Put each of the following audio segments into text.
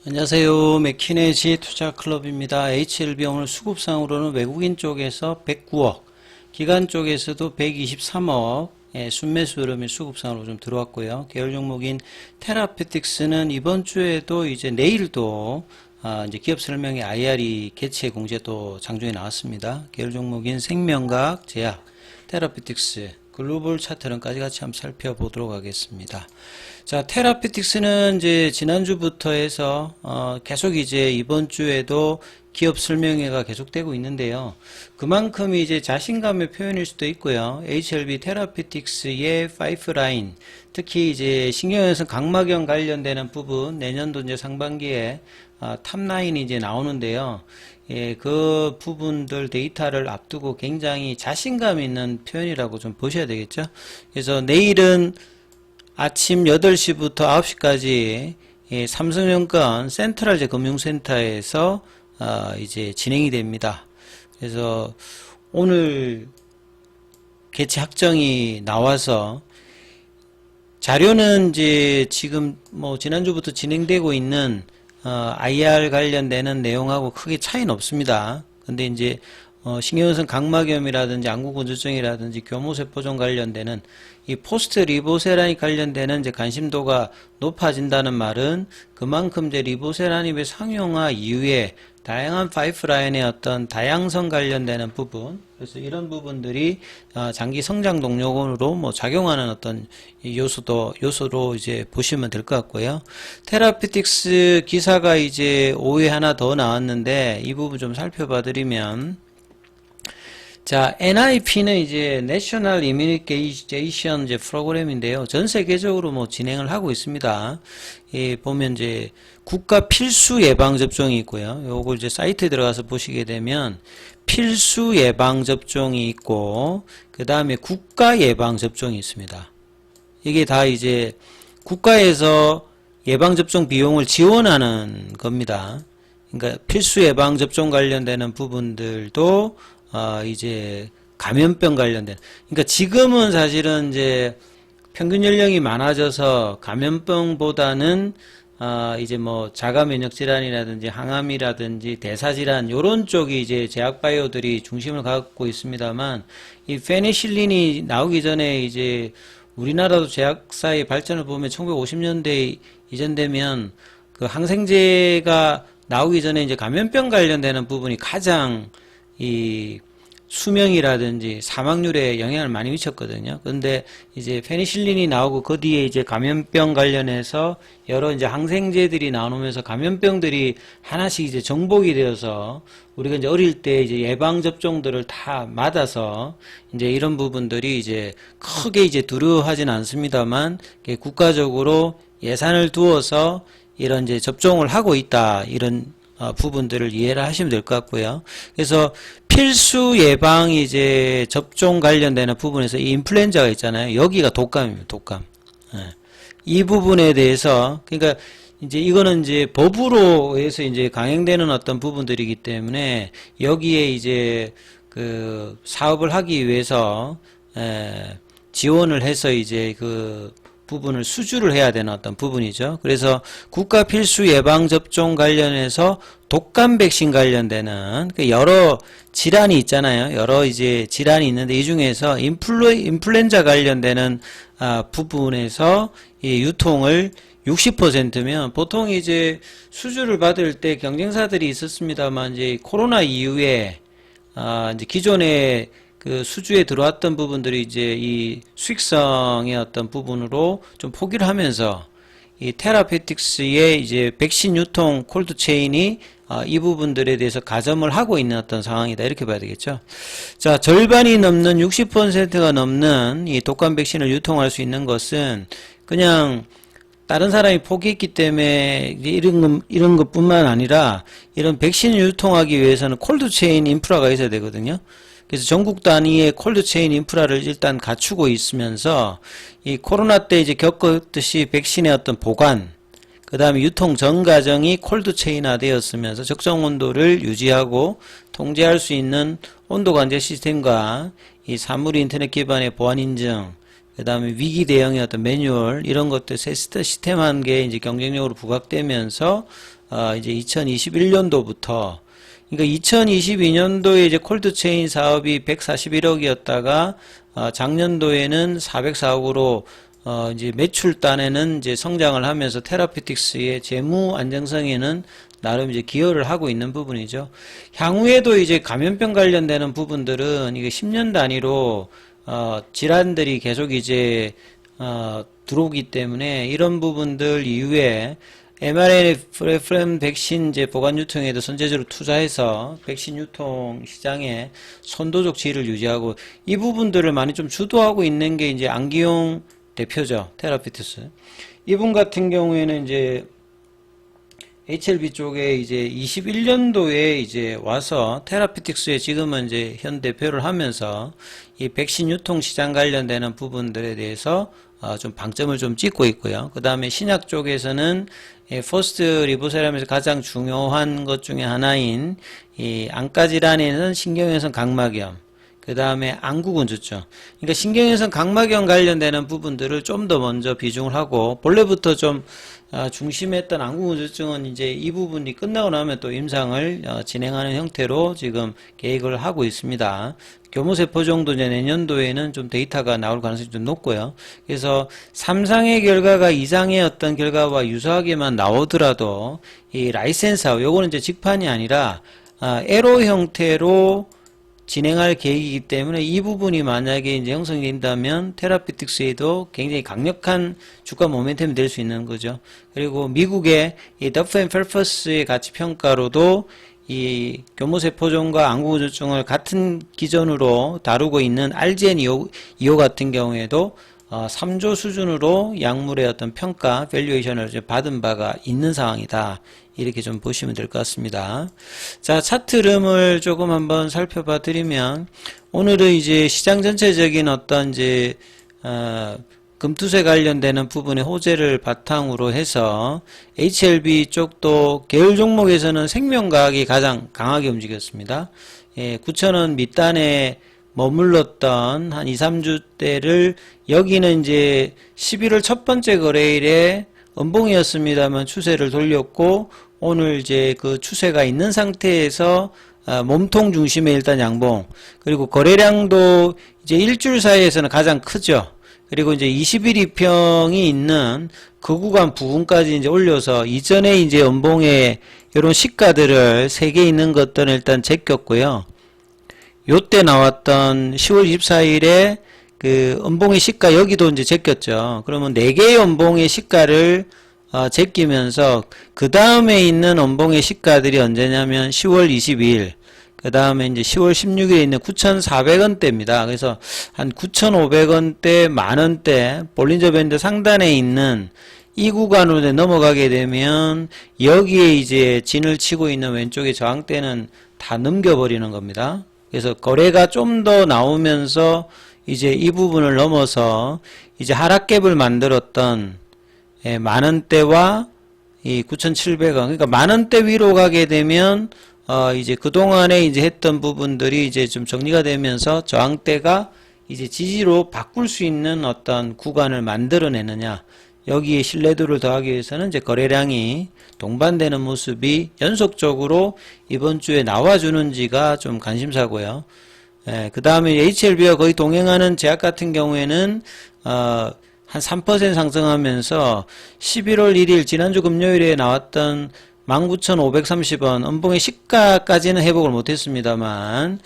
안녕하세요. 맥키네지 투자클럽입니다. HLB 오늘 수급상으로는 외국인 쪽에서 109억, 기관 쪽에서도 123억, 순매수 흐름이 수급상으로 좀 들어왔고요. 계열 종목인 테라피틱스는 이번 주에도 이제 내일도 이제 기업 설명회 IRE 개최 공지도 장중에 나왔습니다. 계열 종목인 생명과학, 제약, 테라피틱스, 글로벌 차트론까지 같이 한번 살펴보도록 하겠습니다. 자, 테라피틱스는 이제 지난주부터 해서 계속 이제 이번 주에도 기업 설명회가 계속되고 있는데요. 그만큼 이제 자신감의 표현일 수도 있고요. HLB 테라피틱스의 파이프라인, 특히 이제 신경연성 각막염 관련되는 부분 내년도 이제 상반기에 탑라인이 이제 나오는데요. 예, 그 부분들 데이터를 앞두고 굉장히 자신감 있는 표현이라고 좀 보셔야 되겠죠. 그래서 내일은 아침 8시부터 9시까지 예, 삼성증권 센트럴 금융센터에서 이제 진행이 됩니다. 그래서 오늘 개최 확정이 나와서 자료는 이제 지금 뭐 지난주부터 진행되고 있는 IR 관련되는 내용하고 크게 차이는 없습니다. 근데 이제 신경성 각막염이라든지 안구건조증이라든지 교모세포종 관련되는 이 포스트 리보세라닙 관련되는 이제 관심도가 높아진다는 말은 그만큼 이제 리보세라닙의 상용화 이후에 다양한 파이프라인의 어떤 다양성 관련되는 부분, 그래서 이런 부분들이 장기 성장 동력으로 뭐 작용하는 어떤 요소로 이제 보시면 될 것 같고요. 테라피틱스 기사가 이제 오후에 하나 더 나왔는데 이 부분 좀 살펴봐 드리면, 자, NIP는 이제 National Immunization 이제 프로그램인데요. 전 세계적으로 뭐 진행을 하고 있습니다. 예, 보면 이제 국가 필수 예방 접종이 있고요. 요걸 이제 사이트에 들어가서 보시게 되면 필수 예방 접종이 있고, 그 다음에 국가 예방 접종이 있습니다. 이게 다 이제 국가에서 예방 접종 비용을 지원하는 겁니다. 그러니까 필수 예방 접종 관련되는 부분들도 이제 감염병 관련된, 그러니까 지금은 사실은 이제 평균 연령이 많아져서 감염병보다는 이제 뭐 자가 면역 질환이라든지 항암이라든지 대사질환 요런 쪽이 이제 제약바이오들이 중심을 갖고 있습니다만, 이 페니실린이 나오기 전에 이제 우리나라도 제약사의 발전을 보면 1950년대 이전 되면 그 항생제가 나오기 전에 이제 감염병 관련되는 부분이 가장 이 수명이라든지 사망률에 영향을 많이 미쳤거든요. 그런데 이제 페니실린이 나오고 그 뒤에 이제 감염병 관련해서 여러 이제 항생제들이 나오면서 감염병들이 하나씩 이제 정복이 되어서 우리가 이제 어릴 때 이제 예방 접종들을 다 맞아서 이제 이런 부분들이 이제 크게 이제 두려워하진 않습니다만 국가적으로 예산을 두어서 이런 이제 접종을 하고 있다, 이런 부분들을 이해를 하시면 될 것 같고요. 그래서 필수 예방 이제 접종 관련되는 부분에서 이 인플루엔자가 있잖아요. 여기가 독감입니다. 독감. 예. 이 부분에 대해서, 그러니까 이제 이거는 이제 법으로 해서 이제 강행되는 어떤 부분들이기 때문에 여기에 이제 그 사업을 하기 위해서 지원을 해서 이제 그 부분을 수주를 해야 되는 어떤 부분이죠. 그래서 국가 필수 예방 접종 관련해서 독감 백신 관련되는 여러 질환이 있잖아요. 여러 이제 질환이 있는데 이 중에서 인플루엔자 관련되는 부분에서 이 유통을 60%면 보통 이제 수주를 받을 때 경쟁사들이 있었습니다만 이제 코로나 이후에 이제 기존에 그 수주에 들어왔던 부분들이 이제 이 수익성의 어떤 부분으로 좀 포기를 하면서 이 테라피틱스의 이제 백신 유통 콜드체인이 이 부분들에 대해서 가점을 하고 있는 어떤 상황이다, 이렇게 봐야 되겠죠. 자, 절반이 넘는 60%가 넘는 이 독감 백신을 유통할 수 있는 것은 그냥 다른 사람이 포기했기 때문에 이런 것뿐만 아니라 이런 백신을 유통하기 위해서는 콜드체인 인프라가 있어야 되거든요. 그래서 전국 단위의 콜드체인 인프라를 일단 갖추고 있으면서 이 코로나 때 이제 겪었듯이 백신의 어떤 보관, 그 다음에 유통 전 과정이 콜드체인화 되었으면서 적정 온도를 유지하고 통제할 수 있는 온도 관제 시스템과 이 사물 인터넷 기반의 보안 인증, 그 다음에 위기 대응의 어떤 매뉴얼, 이런 것들 시스템한 게 이제 경쟁력으로 부각되면서, 이제 2021년도부터, 그러니까 2022년도에 이제 콜드체인 사업이 141억이었다가, 작년도에는 404억으로, 이제 매출단에는 이제 성장을 하면서 테라피틱스의 재무 안정성에는 나름 이제 기여를 하고 있는 부분이죠. 향후에도 이제 감염병 관련되는 부분들은 이게 10년 단위로 질환들이 계속 이제 들어오기 때문에 이런 부분들 이후에 mRNA 백신 이제 보관 유통에도 선제적으로 투자해서 백신 유통 시장에 선도적 지위를 유지하고 이 부분들을 많이 좀 주도하고 있는 게 이제 안기용 대표죠. 테라피틱스. 이분 같은 경우에는 이제 HLB 쪽에 이제 21년도에 이제 와서 테라피틱스에 지금은 이제 현 대표를 하면서 이 백신 유통 시장 관련되는 부분들에 대해서 좀 방점을 좀 찍고 있고요. 그 다음에 신약 쪽에서는 퍼스트 리보세람에서 가장 중요한 것 중에 하나인 이 안과 질환에는 신경외선 각막염, 그 다음에 안구건조증. 그러니까 신경외선 각막염 관련되는 부분들을 좀 더 먼저 비중을 하고, 본래부터 좀 중심했던 안구건조증은 이제 이 부분이 끝나고 나면 또 임상을 진행하는 형태로 지금 계획을 하고 있습니다. 교무세포 정도 이제 내년도에는 좀 데이터가 나올 가능성이 좀 높고요. 그래서 3상의 결과가 2상의 어떤 결과와 유사하게만 나오더라도 이 라이센스하고 요거는 이제 직판이 아니라 에로 형태로 진행할 계획이기 때문에 이 부분이 만약에 이제 형성된다면 테라피틱스에도 굉장히 강력한 주가 모멘텀이 될 수 있는 거죠. 그리고 미국의 이 더프 앤 펠퍼스의 가치 평가로도 이 교무세포종과 안구건조증을 같은 기준으로 다루고 있는 RGN25 같은 경우에도 3조 수준으로 약물의 어떤 평가, 밸류에이션을 받은 바가 있는 상황이다. 이렇게 좀 보시면 될 것 같습니다. 자, 차트 흐름을 조금 한번 살펴봐 드리면, 오늘은 이제 시장 전체적인 어떤 이제, 금투세 관련되는 부분의 호재를 바탕으로 해서 HLB 쪽도 계열 종목에서는 생명과학이 가장 강하게 움직였습니다. 9,000원 밑단에 머물렀던 한 2, 3주대를 여기는 이제 11월 첫 번째 거래일에 음봉이었습니다만 추세를 돌렸고 오늘 이제 그 추세가 있는 상태에서 몸통 중심의 일단 양봉, 그리고 거래량도 이제 일주일 사이에서는 가장 크죠. 그리고 이제 21이평이 있는 그 구간 부분까지 이제 올려서 이전에 이제 음봉에 이런 시가들을 3개 있는 것들은 일단 제꼈고요. 요때 나왔던 10월 24일에 그 음봉의 시가 여기도 이제 제꼈죠. 그러면 4개의 음봉의 시가를 제끼면서 그 다음에 있는 음봉의 시가들이 언제냐면 10월 22일, 그 다음에 이제 10월 16일에 있는 9,400원대입니다. 그래서 한 9,500원대, 만원대, 볼린저 밴드 상단에 있는 이 구간으로 넘어가게 되면 여기에 이제 진을 치고 있는 왼쪽의 저항대는 다 넘겨버리는 겁니다. 그래서 거래가 좀 더 나오면서 이제 이 부분을 넘어서 이제 하락갭을 만들었던 만원대와 이 9,700원, 그러니까 만원대 위로 가게 되면 이제 그동안에 이제 했던 부분들이 이제 좀 정리가 되면서 저항대가 이제 지지로 바꿀 수 있는 어떤 구간을 만들어내느냐, 여기에 신뢰도를 더하기 위해서는 이제 거래량이 동반되는 모습이 연속적으로 이번 주에 나와주는지가 좀 관심사고요. 그 다음에 HLB와 거의 동행하는 제약 같은 경우에는 한 3% 상승하면서 11월 1일 지난주 금요일에 나왔던 19,530원 음봉의 시가까지는 회복을 못했습니다만,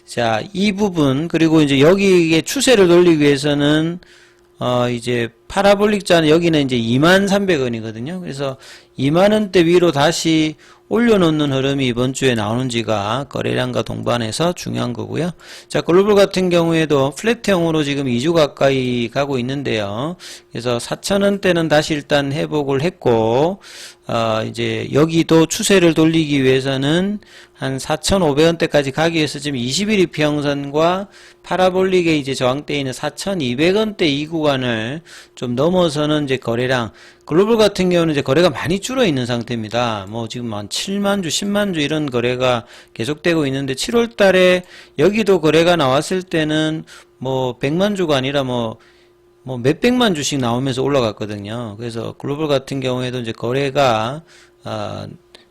자, 이 부분, 그리고 이제 여기에 추세를 돌리기 위해서는 이제 파라볼릭 잔 여기는 이제 23,300원이거든요. 그래서 2만원대 위로 다시 올려놓는 흐름이 이번 주에 나오는지가 거래량과 동반해서 중요한 거고요. 자, 글로벌 같은 경우에도 플랫형으로 지금 2주 가까이 가고 있는데요. 그래서 4,000원대는 다시 일단 회복을 했고, 이제 여기도 추세를 돌리기 위해서는 한 4,500원대까지 가기 위해서 지금 21 이평선과 파라볼릭의 이제 저항대에 있는 4,200원대 이 구간을 좀 넘어서는 이제 거래량, 글로벌 같은 경우는 이제 거래가 많이 줄어 있는 상태입니다. 뭐 지금 한 7만 주, 10만 주 이런 거래가 계속되고 있는데 7월 달에 여기도 거래가 나왔을 때는 뭐 100만 주가 아니라 뭐 뭐 몇백만 주씩 나오면서 올라갔거든요. 그래서 글로벌 같은 경우에도 이제 거래가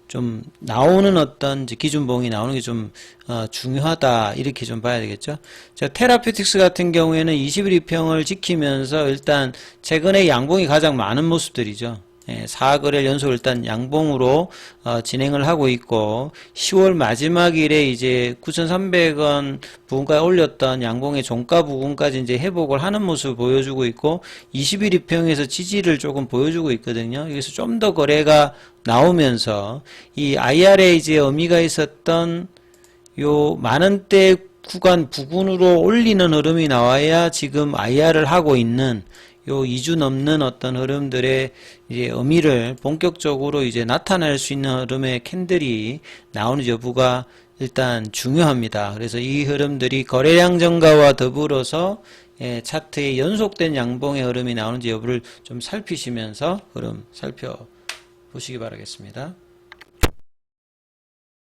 좀 나오는 어떤 이제 기준봉이 나오는 게 좀 중요하다 이렇게 좀 봐야 되겠죠. 자, 테라피틱스 같은 경우에는 21 이평을 지키면서 일단 최근에 양봉이 가장 많은 모습들이죠. 예, 4거래일 연속 일단 양봉으로 진행을 하고 있고 10월 마지막 일에 이제 9,300원 부근까지 올렸던 양봉의 종가 부근까지 이제 회복을 하는 모습을 보여주고 있고 21 이평에서 지지를 조금 보여주고 있거든요. 여기서 좀 더 거래가 나오면서 이 IR에 이제 의미가 있었던 요 만원대 구간 부근으로 올리는 흐름이 나와야 지금 IR을 하고 있는 요 2주 넘는 어떤 흐름들의 이제 의미를 본격적으로 이제 나타낼 수 있는 흐름의 캔들이 나오는 여부가 일단 중요합니다. 그래서 이 흐름들이 거래량 증가와 더불어서 차트의 연속된 양봉의 흐름이 나오는지 여부를 좀 살피시면서 흐름 살펴보시기 바라겠습니다.